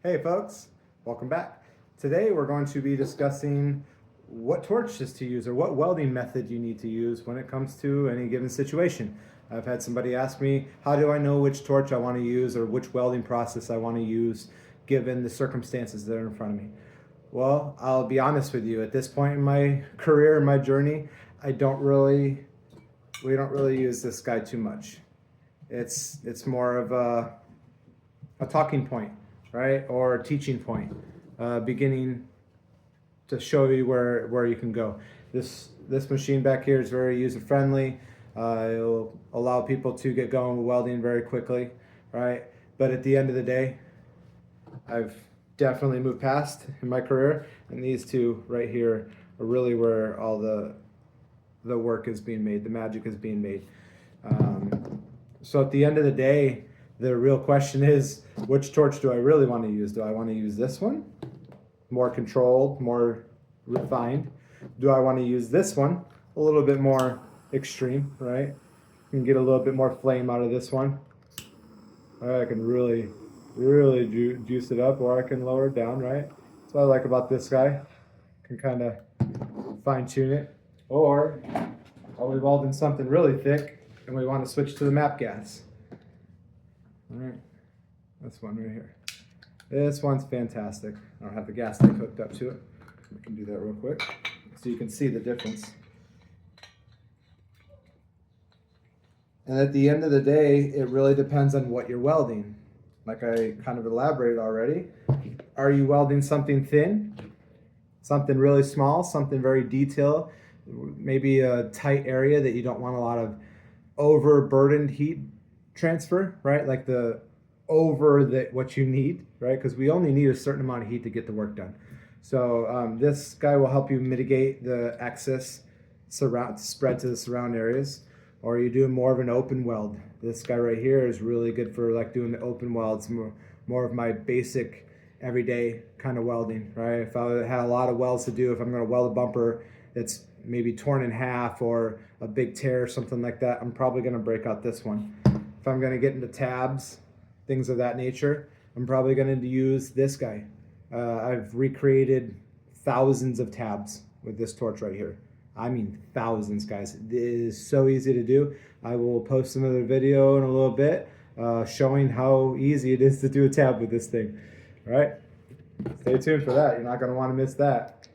Hey folks, welcome back. Today we're going to be discussing what torches to use or what welding method you need to use when it comes to any given situation. I've had somebody ask me, how do I know which torch I want to use or which welding process I want to use given the circumstances that are in front of me? Well, I'll be honest with you, at this point in my career, in my journey, we don't really use this guy too much. It's more of a talking point, right? Or a teaching point, beginning to show you where you can go. This machine back here is very user friendly. It'll allow people to get going with welding very quickly, right? But at the end of the day, I've definitely moved past in my career, and these two right here are really where all the work is being made, the magic is being made. So at the end of the day, the real question is, which torch do I really want to use? Do I want to use this one? More controlled, more refined. Do I want to use this one? A little bit more extreme, right? You can get a little bit more flame out of this one. I can really juice it up, or I can lower it down, right? That's what I like about this guy. Can kind of fine tune it. Or are we welding something really thick and we want to switch to the MAP gas? All right, this one right here. This one's fantastic. I don't have the gas tank hooked up to it. We can do that real quick so you can see the difference. And at the end of the day, it really depends on what you're welding. Like I kind of elaborated already. Are you welding something thin? Something really small, something very detailed, maybe a tight area that you don't want a lot of overburdened heat transfer, right? Like what you need, right? Because we only need a certain amount of heat to get the work done. So this guy will help you mitigate the excess spread to the surround areas. Or you do more of an open weld. This guy right here is really good for like doing the open welds, more of my basic everyday kind of welding, right? If I had a lot of welds to do, if I'm going to weld a bumper that's maybe torn in half or a big tear or something like that, I'm probably going to break out this one. If I'm going to get into tabs, things of that nature, I'm probably going to use this guy. I've recreated thousands of tabs with this torch right here. I mean thousands, guys. It is so easy to do. I will post another video in a little bit showing how easy it is to do a tab with this thing. All right? Stay tuned for that. You're not going to want to miss that.